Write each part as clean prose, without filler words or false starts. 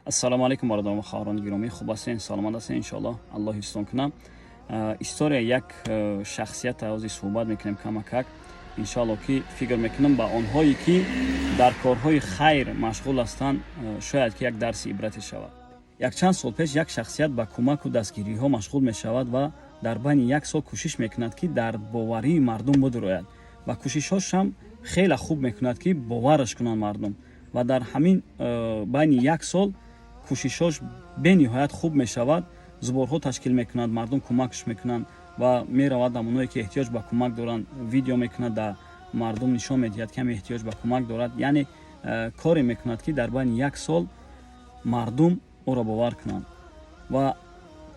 ассалому алайкум бародарон ва хоҳарони гиромӣ, хуб ҳастен, саломат ҳастен? Иншоаллоҳ аллоҳ ҳифзтон кунад. История як шахсият ҳозир суҳбат мекунем камакак. Иншоаллоҳ ки фикр мекунам ба онҳое ки дар корҳои хайр машғул ҳастанд, шояд ки як дарси ибрате шавад. Якчанд сол пеш як шахсият ба кӯмаку дастгириҳо машғул мешавад ва дар байни як сол кӯшиш мекунад ки дардбоварии мардум бидурояд ва кӯшишҳошам хеле хуб мекунад ки бовараш кунанд мардум ва дар ҳамин байни як сол кӯшишҳош бениҳоят хуб мешавад. Зуборҳо ташкил мекунад, мардум кӯмакш мекунанд ва меравад дар онҳое ки эҳтиёҷ ба кӯмак доранд, видео мекунад, дар мардум нишон медиҳад ки ҳам эҳтиёҷ ба кӯмак дорад. Яъне коре мекунад ки дар байни як сол мардум ӯро бовар кунанд ва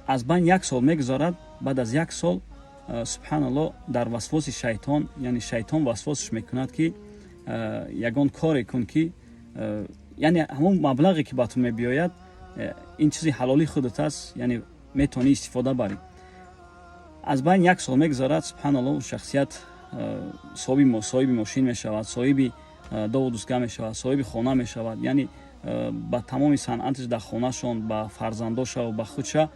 аз байни як сол мегузарад. Баъд аз як сол субҳаналлоҳ дар васвоси шайтон, яъне шайтон васвосаш мекунад ки ягон коре кун ки яъне ҳамон маблағе ки ба ту мебиёяд, ин чизи ҳалоли худат аст, яъне метавонӣ истифода барӣ. Аз байни як сол мегузарад, субҳаналлоҳ, шахсият соҳиби мошин мешавад, соҳиби дову-дустгах мешавад, соҳиби хона мешавад. Яъне ба тамоми санъаташ дар хонашон, ба фарзандоша ва ба худша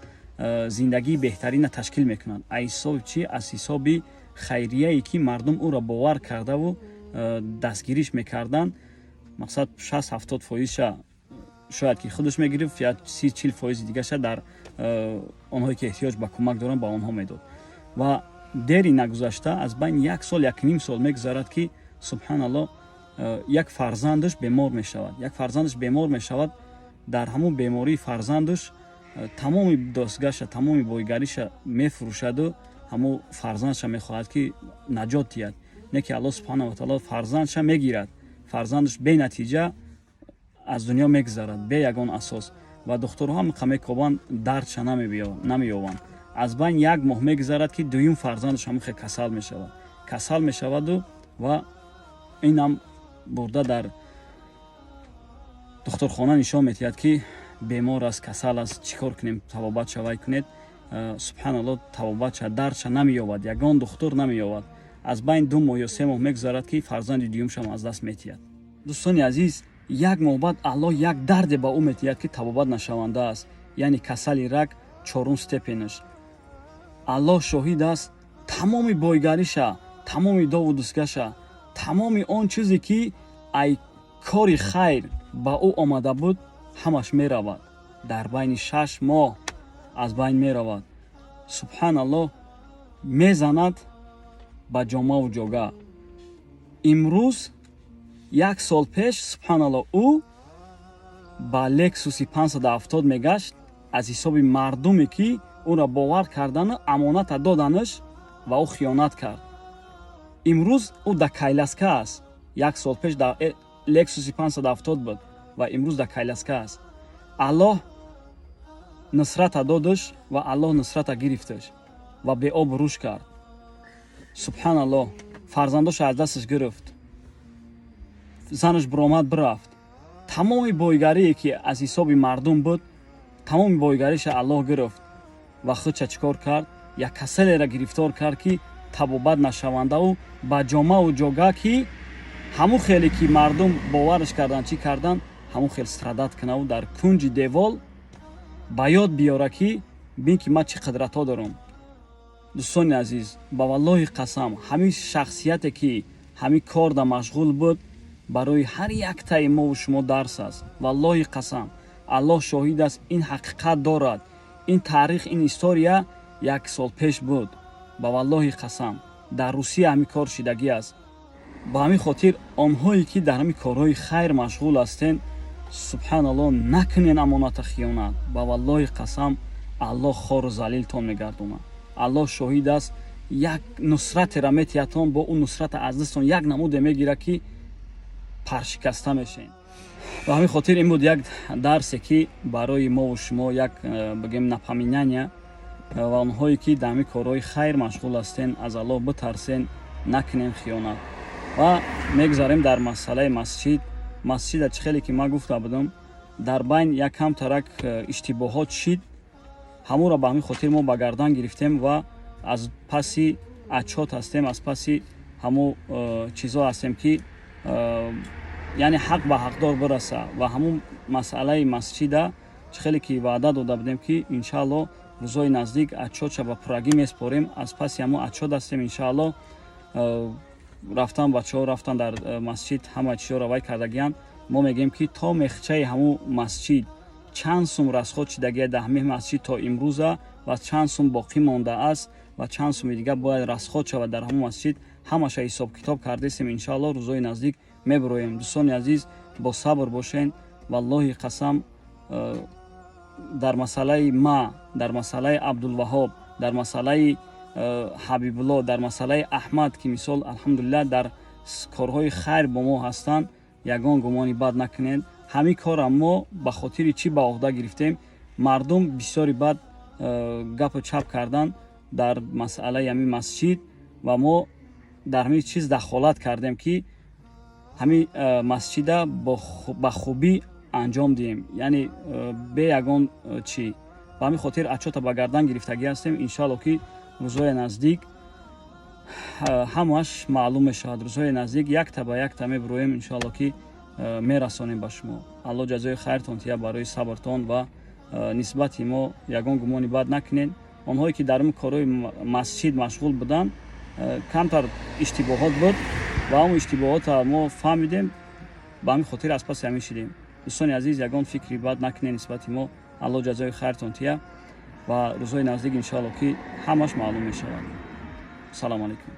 зиндагии беҳтарина ташкил мекунанд. Аз ҳисоби чӣ? Аз ҳисоби хайрияе ки мардум ӯро бовар кардаву дастгириш мекарданд. мақсад 60-70% шояд ки худаш мегирифт, я 30-40% дигаша дар онҳое ки эҳтиёҷ ба кӯмак доранд ба онҳо медод. Ва дери нагузашта аз байни як сол, як ним сол мегузарад ки субҳаналлоҳ як фарзандаш бемор мешавад. Як фарзандаш бемор мешавад. Дар ҳамон бемории фарзандаш тамоми достгаша, тамоми бойгариша мефурӯшаду ҳамон фарзандша мехоҳад ки наҷот диҳад. Не ки аллоҳ субҳанаҳу ва таоло фарзандша мегирад. Фарзандаш бенатиҷа аз дунё мегузарад, бе ягон асос ва духтурҳо ҳам мекобанд, дардша намеёбанд. Аз байни як моҳ мегузарад ки дуюм фарзандаш ҳамихе касал мешаваду ва инам бурда дар духтурхона нишон медиҳад ки бемор аст, касал аст, чӣ кор кунем, табобатша вай кунед. Субҳаналлоҳ, табобатша, дардша намеёбад, ягон духтур намеёбад. аз байни 2 моҳ ё 3 моҳ мегузарад ки фарзанди дуюмшам аз даст метиҳад. дӯстони азиз, як моҳ баъд Аллоҳ як дарде ба ӯ метиҳад ки табобат нашаванда аст, яъне касали рак 4 степенаш. Аллоҳ шоҳид аст, тамоми бойгариша, тамоми дову дустгаша, тамоми он чизе ки ай кори хайр ба ӯ омада буд, ҳамаш меравад. Дар байни 6 моҳ аз байн меравад. Субҳаналлоҳ, мезанад ба ҷомаву ҷогаҳ. имрӯз як сол пеш, субҳаналлоҳ, ӯ ба лексуси 570 мегашт аз ҳисоби мардуме ки ӯро бовар кардану амоната доданаш ва ӯ хиёнат кард. имрӯз ӯ дар кайласка аст. Як сол пеш дар лексуси 570 буд ва имрӯз дар кайласка аст. аллоҳ нусрата додаш ва аллоҳ нусрата гирифташ ва беоб рӯш кард. субҳаналлоҳ, фарзандоша аз дасташ гирифт, занаш биромад бирафт. тамоми бойгарие ки аз ҳисоби мардум буд, тамоми бойгариша аллоҳ гирифт ва худша чӣ кор кард? Як касалеро гирифтор кард ки табобат нашавандаву ба ҷомаву ҷогаҳ ки ҳамун хеле ки мардум бовараш кардан, чӣ кардан, ҳамун хел страдат кунаву дар кунҷи девол ба ёд биёра ки бин ки ман чӣ қудратҳо дорам. дӯстони азиз, ба валлоҳи қасам, ҳамин шахсияте ки ҳамин кор да машғул буд, барои ҳар яктаи мову шумо дарс аст. валлоҳи қасам, аллоҳ шоҳид аст, ин ҳақиқат дорад. ин таърих, ин история як сол пеш буд. ба валлоҳи қасам, дар русия ҳамин кор шидагӣ аст. ба ҳамин хотир онҳое ки дар ҳамин корҳои хайр машғул ҳастен, субҳаналлоҳ, накунен амоната хиёнат. ба валлоҳи қасам, аллоҳ хору залилтон мегардонад. аллоҳ шоҳид аст, як нусратера метиҳатон, бо ӯ нусрата аз дастон як намуде мегирад ки паршикаста мешавед. ба ҳамин хотир ин буд як дарсе ки барои мову шумо, як бигем напоминания ва онҳое ки дар ҳамин корҳои хайр машғул ҳастен, аз аллоҳ битарсен, накунен хиёнат. ва мегузарем дар масъалаи масҷид. масҷида чӣ хеле ки ман гуфта будам, дар байн як камтарак иштибоҳот шид. ҳамонро ба ҳамин хотир мо ба гардан гирифтем ва аз паси аҷҳот ҳастем, аз паси ҳамон чизҳо ҳастем ки یعنی حق به حقدار برسه و همون مسئله مسجد خیلی که وعده داده بودیم که انشالله روزهای نزدیک اچوچا به پراگی میسپاریم. از پس همون اچو دستیم انشالله رفتن بچه ها رفتن در مسجد همه چیزا رو وای کردگیان. ما میگیم که تا مخچه همون مسجد چند سوم رسخود شدگی دهمه مسجد تا امروز و چند سوم باقی مانده است و چند سوم دیگه باید رسخود شود در همون مسجد همش حساب کتاب کرده استیم. انشالله روزهای نزدیک میبرویم. دوستان عزیز با صبر باشین. والله قسم در مسئله ما، در مسئله عبدالوهاب، در مسئله حبیب الله، در مسئله احمد که مثال الحمدلله در کارهای خیر با ما هستند، یگان گمانی بد نکنید. همین کار ما به خاطر چی به عهده گرفتیم؟ مردم بسیاری بد گپ چپ کردن در مسئله همین مسجد و ما در همین چیز دخالت کردیم که همین مسجد با خوبی انجام دیم، یعنی به یگان چی و همین خاطر اچوتا به گردن گرفتگی هستیم. انشالله که روزهای نزدیک همش معلوم میشود. روزهای نزدیک یک تا به یک تا میبرویم انشالله که میرسانیم به شما. الله جزای خیرتون تیا برای صبرتون و نسبت ما یگان گمانی بد نکنین. آنهایی که در این کارهای مسجد مشغول بودن کمتر اشتباهات بود و همون اشتباهات ما فهمیدیم به همین خاطر از پس همین شدیم. دوستان عزیز یگان فکری بد نکنین نسبت ما. الله جزای خیرتون تیا و روزهای نزدیک انشالله که همش معلوم میشود. سلام علیکم.